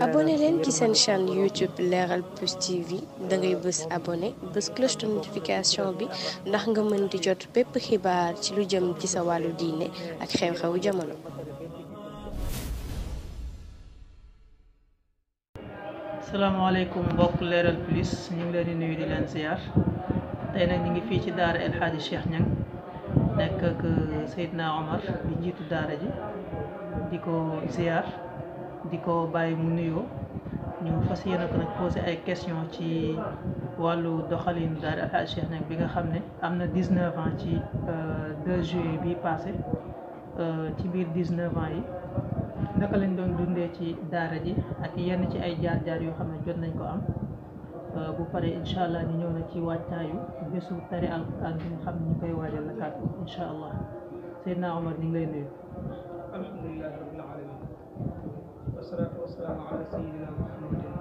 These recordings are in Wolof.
abonné leen ci seen chaîne YouTube Leral Plus TV dangay bës abonné bës cloche de notification bi ndax nga mën di jot bépp xibaar ci lu jëm ci sa wàllu diine ak xew-xewu jamono. salaamaaleykum mbokk Leral Plus ñu ngi leen di nuyu di leen ziar tey nag ñu ngi fii ci Daara El Hadji Cheikh Niang nekk ak Seydina Omar di njiitu Daara ji di ko ziar di ko bàyyi mu nuyoo ñu fas yéene ko nag posé ay question ci wàllu doxalin Daara El Hadji Cheikh Niang bi nga xam ne am na 19 ans ci 2 juillet bi passé ci biir 19 ans yi naka lañ doon dundee ci daara ji ak yenn ci ay jaar-jaar yoo xam ne jot nañ ko am bu pare incha allah ñu ñëw na ci waajtaayu bésu tari alquran bi nga xam ne ñu koy waajal la kàddu incha allah Seydina Omar ñu ngi lay nuyu. alhamdulilah rabbil alamin wasalaatu wasalaamu ala sayidina muhammadin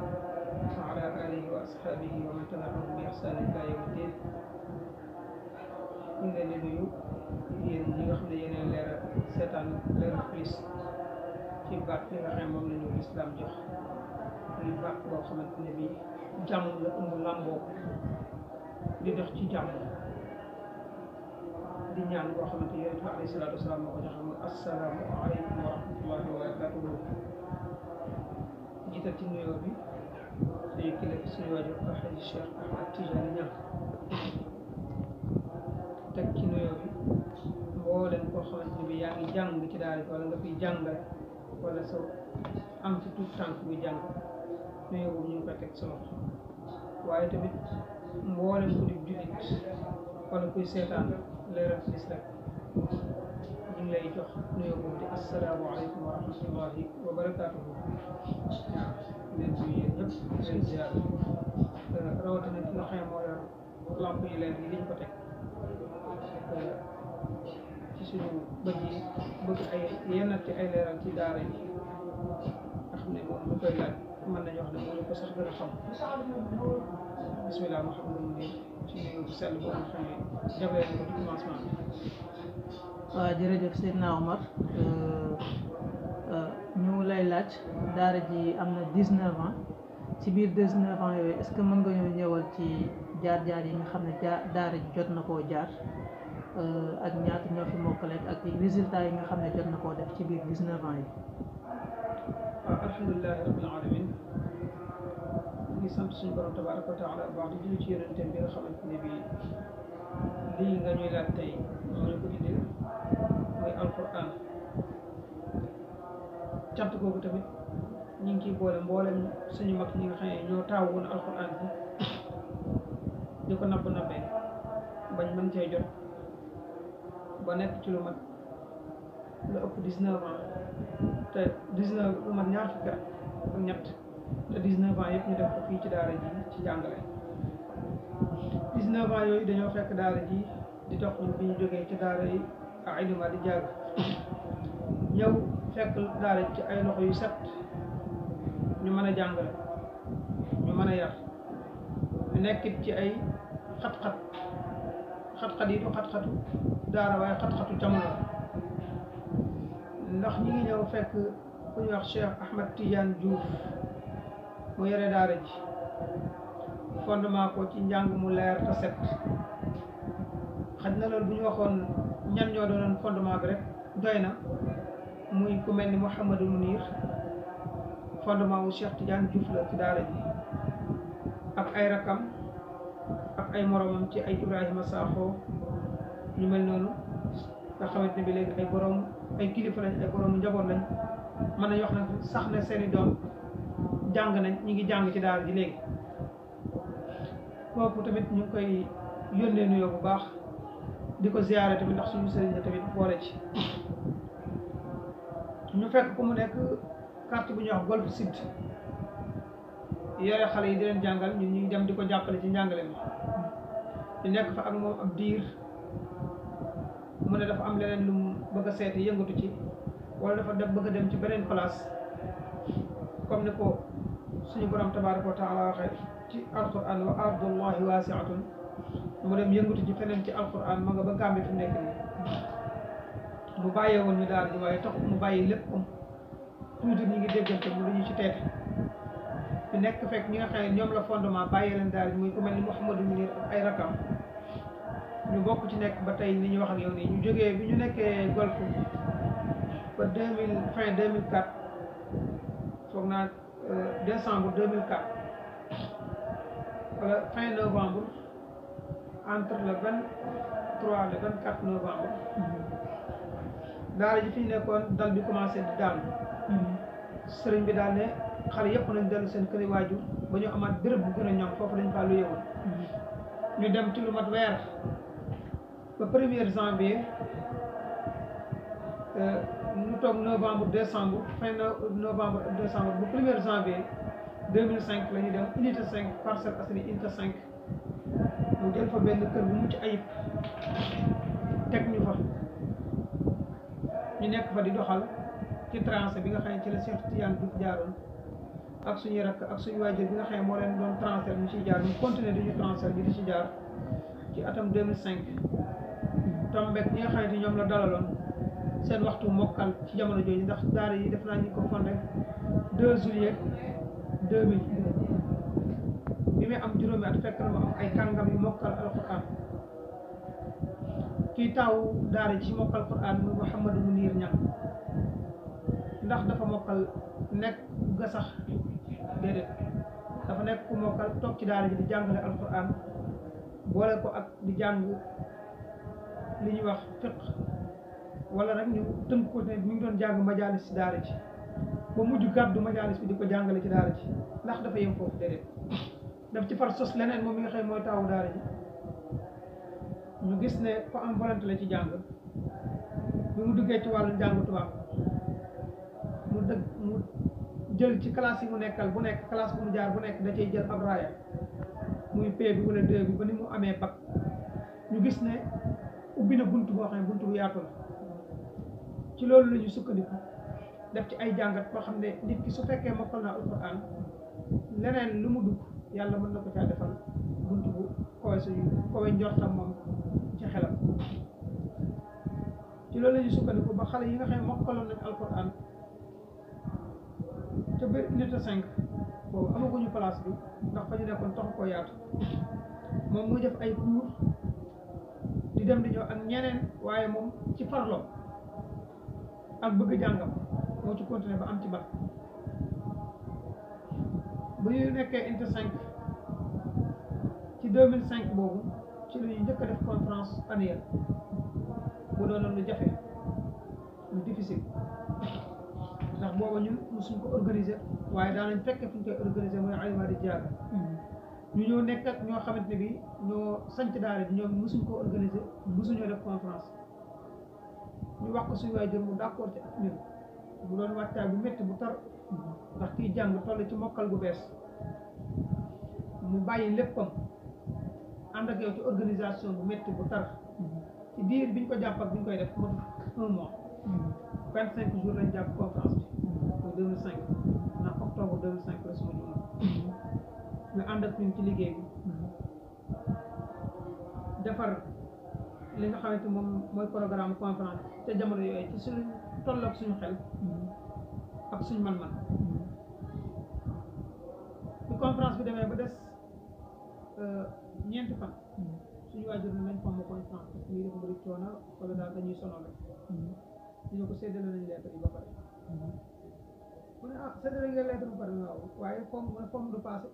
wa ala alihi wa ashabihi wa man tabi'ahum bi ihsan ila yawmi din ñu ngi leen di nuyu yéen ñi nga xam ne yéen Leral seetaan Leral Plus ci baat bi nga xam moom la ñu islam jox muy baat boo xamante ne bii jàmm la ëmb làmboo di dox ci jàmm di ñaan boo xamante yonent bi alayhi salaatu wasalaam moo ko joxe muy assalaamu aleykum wa rahmatullahi wa barakatuhu jiital ci nuyoo bi suñu kilifa suñu waajur Hadji Cheikh Ahmed Tidiane Niang teg ci nuyoo bi mbooleem koo xamante ne bii yaa ngi jàng ci daara wala nga fiy jàngal wala sa am ci tout tànk bi jàng nuyoo boobu ñu ngi koy teg sa loxo waaye tamit mboolem ku di jullit wala kuy seetaan Leral Plus rek ñu ngi lay jox nuyoo boobu di assalaamu aleykum wa rahmatullahi wa barakaatuhu waaw leen bi yéen ñëpp leen ziar rawatina ki nga xam moo yor lamp yi leen yi liñ ko teg ci suñu bëgg yi bëgg ay yenn ci ay leeral ci daara yi nga xam ne moom lu koy laaj mën nañu wax ne moo ñu ko sax gën a xam bismillah ma xam ne mu ne ci nuyu bu sell boo nga xam ne jagleel na ko ci commencement bi. waaw jërëjëf Seydina Omar ñu lay laaj daara ji am na 19 ans ci biir 19 ans yooyu est-ce que mën nga ñoo ñëwal ci jaar-jaar yi nga xam ne daara ji jot na koo jaar ak ñaata ñoo fi mokkale ak résultat yi nga xam ne jot na koo def ci biir 19 ans yi. waaw alhamdulilahi rabbil alamin ñu ngi sant suñu borom tabaraka wa taala baax di julli ci yonenteem bi nga xamante ne bii lii nga ñuy laaj tey moo ñu ko indil mooy alquran cant googu tamit ñu ngi ciy boole mboolem suñu mag ñi nga xam ne ñoo taaw woon alquran bi di ko nabb nabbee bañ mën cee jot ba nekk ci lu mat lu ëpp 19 ans te 19 lu mat ñaar fukki at ak ñett te 19 ans yëpp ñu def ko fii ci daara ji ci jàngale 19 ans yooyu dañoo fekk daara ji di dox bi ñu jógee ci daara yi ak ilima di jàng ñëw fekk daara ci ay loxo yu set ñu mën a jàngale ñu mën a yar ñu nekkit ci ay xat-xat yi du xat-xatu daara waaye xat-xatu jamono ndax ñi ngi ñëw fekk ku ñuy wax Cheikh Ahmed Tidiane Diouf mu yore daara ji fondement ko ci njàng mu leer te set xaj na loolu bu ñu waxoon ñan ñoo doonoon fondement bi rek doy na muy ku mel ni Mouhamadou Mounir fondement wu Cheikh Tidiane Diouf la ci daara ji ak ay rakam ak ay moromam ci ay Ibrahima Sakho ñu mel noonu nga xamante ne bi léegi ay borom ay kilifa lañ ay borom njaboot lañ mën nañu wax nag sax na seeni doom jàng nañ ñi ngi jàng ci daara ji léegi kooku tamit ñu ngi koy yónnee nuyoo bu baax di ko ziyaare tamit ndax suñu sëriñ la tamit boole ci ñu fekk ku mu nekk quartier bu ñuy wax Golf Sud yore xale yi di leen jàngal ñun ñu dem di ko jàppale ci njàngale mi ñu nekk fa ak moom ab diir mu ne dafa am leneen lu mu bëgg a seeti yëngatu ci wala dafa def bëgg a dem ci beneen place comme ni ko suñu borom tabaraka wa taala waxee ci alquran wa ardullahi waasiatun mu dem yëngatu ci feneen ci alquran ma nga ba Gàmbi fi nekk nii mu bàyyee woon ñu daal di waaye tax mu bàyyi lépp toujours ñi ngi déggante mu dañu ci teete fi nekk fekk ñi nga xam ne ñoom la fondement bàyyee leen daara ji muy ku mel ni Mouhamadou Mounir ak ay rakam ñu bokk ci nekk ba tey ni ñu wax ak yow nii ñu jógee bi ñu nekkee golf ba 2000 fin 2004 foog naa décembre 2004 wala fin novembre entre le 23 le 24 novembre daara ji fi ñu nekkoon dal bi commencé di daanu sëriñ bi daal ne xale yëpp nañ dellu seen këri waajur ba ñu amaat béréb bu gën a ñoom foofu lañ faa lu yewoon ñu dem ci lu mat weer ba 1er janvier ñu toog novembre décembre fin novembre décembre bu 1er janvier 2005 la ñu dem unité 5 Parcelles Assainies unité 5 mu jël fa benn kër bu mucc ayib teg ñu fa ñu nekk fa di doxal ci tracé bi nga xam ne ci la Cheikh Tidiane Diouf jaaroon ak suñuy rakk ak suñu waajur bi nga xam ne moo leen doon transfert ñu ciy jaar ñu continuer di ñu transfert ñu di ci jaar ci atam 2005 tombeek ñi nga xam ne ñoom la dalaloon seen waxtu mokkal ci jamono jooju ndax daara yi def naa ñu ko fondé 2 juillet 2000 bi muy am juróomi at fekk na mu am ay kàngam yu mokkal alquran kii taawu daara ci mokkal alquran muy Mouhamadou Mounir Niang ndax dafa mokkal nekk ga sax déedéet dafa nekk ku mokkal toog ci daara ji di jàngale alquran boole ko ak di jàng li ñuy wax fiq wala rek ñu tënk ko ne mi ngi doon jàng majalis ci daara ji ba mujj gàddu majalis bi di ko jàngale ci daara ji ndax dafa yem foofu déedéet daf ci far sos leneen moom mi nga xam mooy taawu daara ji ñu gis ne ko am volonté la ci jàng bi mu duggee ci wàllu njàng tubaab mu jël ci classe yi mu nekkal bu nekk classe bu mu jaar bu nekk da cay jël ab raaya muy P bi wala 2 bi ba ni mu amee bac ñu gis ne ubbi na bunt boo xam ne bunt bu yaatu la ci loolu la ñu sukkandiku def ci ay jàngat boo xam ne nit ki su fekkee mokkal naa alquran leneen lu mu dugg yàlla mën na ko caa defal bunt bu kowe suñu kowe njortam moom ci xelam ci loolu la ñu sukkandiku ba xale yi nga xam ne mokkaloon nañ alquran ca biir unité 5 boobu amaguñu place bi ndax fa ñu nekkoon taxu koo yaatu moom muy def ay cours di dem di ñëw ak ñeneen waaye moom ci farlo ak bëgg jàngam moo ci continuer ba am ci bac bu ñu nekkee unité 5 ci 2005 boobu ci la ñuy njëkk a def conférence annuelle bu doonoon lu jafe lu difficile ndax booba ñun mosuñ ko organiser waaye daanañ fekke fu ñu koy organiser mooy alima di jaar ñu ñëw nekk ak ñoo xamante ne bi ñoo sanc daara ji ñoom mosuñ ko organiser mosuñoo def conférence ñu wax ko suñu waajur mu d'accord ci ak ñun bu doon wàccaay bu métti bu tar ndax kiy jàng toll ci mokkal gu bees mu bàyyi léppam ànd ak yow ci organisation bu métti bu tar ci diir biñ ko jàpp ak biñ koy def motu 1 mois 25 jours lañ jàpp conférence bi muy 2005 ndax octobre 2005 la suma juuma ñu ànd ak ñun ci liggéey bi defar li nga xamante moom mooy programme conférence te jamono yooyu ci suñu toll ak suñu xel ak suñu man-man bu conférence bi demee ba des ñeenti fan suñu waajur ne nañ fomm conférence parce que lii dafa bëri coono wala daal dañuy sonal ñu ne ko séddale nañ lettre yi ba pare mu ne séddale nga lettre ba pare waaw waaye fomm mu ne fomm du passé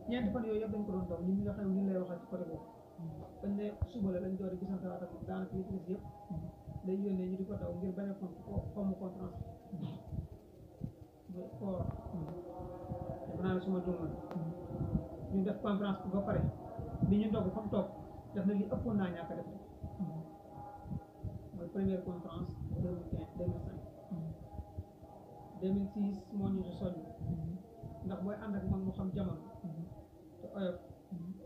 ñeenti fan yooyu yëpp dañ ko doon daw ñun ñi nga xam ne ñu lay waxal ci côté boobu dañ ne suba la dañ door di gisante waat ak moom daanaka li ci des yëpp day yónnee ñu di ko daw ngir bañ a fomm conférence bi koor def naa ne suma juumal ñu def conférence bi ba pare bi ñu ndogg fa mu toog def na li ëppoon naa ñàkk a def mooy première conférence 2015 2005 2006 moo ñu si soññ ndax booy ànd ak mag mu xam jamono te oyof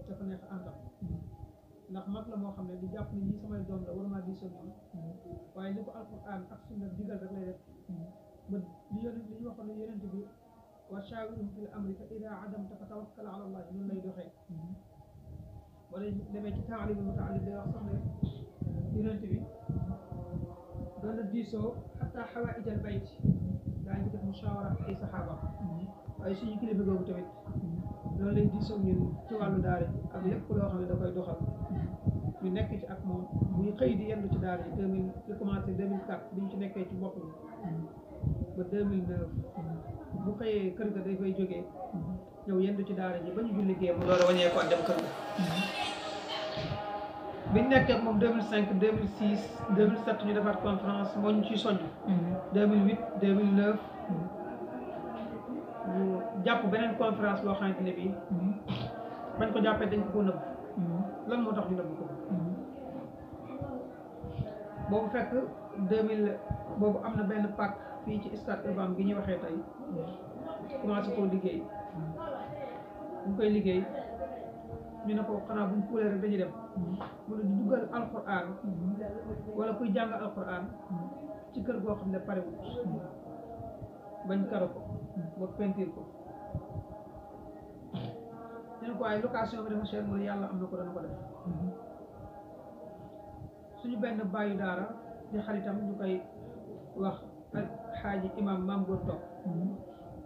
te ko neex àndal ndax mag la moo xam ne di jàpp ni ñi samay doom la waruma di soññoon waaye li ko alquran ak sunna digal rek lay def ba li ñu waxoon ne yonent bi wa shaawirhum fil amri fa ida adamta fa tawakkal ala allah noonu lay doxee wala demee ci taalimul mutaallim day wax sax ne yonent bi doon na diisoo xataa xawaïjal bayt daañu def mushawara ak ay saxaaba waaye suñu kilifa googu tamit loolu lay diisoo ñun ci wàllu daara ji ak lépp loo xam ne da koy doxal ñu nekk ci ak moom muy xëy di yendu ci daara ji 2000 di commencé 2004 bi ñu ci nekkee ci bopp bi ba 2009 bu xëyee kër ga day fay jógee ñëw yendu ci daara ji ba ñu julli gee mu door a wañee ko dem kër ga biñ nekkee ak moom 2005 2006 2007 ñu defaat conférence moo ñu ciy soññ 2008 2009 ñu jàpp beneen conférence boo xamante ne bii bañ ko jàppee dañ ko nëbb lan moo tax ñu nëbb ko boobu fekk 2000 boobu am na benn pàcc fii ci stade urbain gi ñuy waxee tey commencé koo liggéey buñ koy liggéey ñu ne ko xanaa buñ puulee rek dañuy dem mu ne di duggal alquran wala kuy jàng alquran ci kër goo xam ne parewut bañ karo ko ba peinture ko ñu ne ko waaye location bi dafa cher mu ne yàlla am na ko dana ko def suñu benn bàyyi daara di xaritam ñu koy wax ak xaaji imam maam góor toog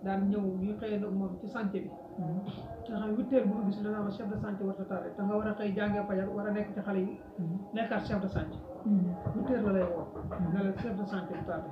daan ñëw ñuy xëyee nag moom ci santé bi nga xam ne 8 heures bu gis dana ma chef de santé war a tardé te nga war a xëy jàngee fajar war a nekk ci xale yi nekkaat chef de santé 8 heures la lay woo ne la chef de santé bu tardé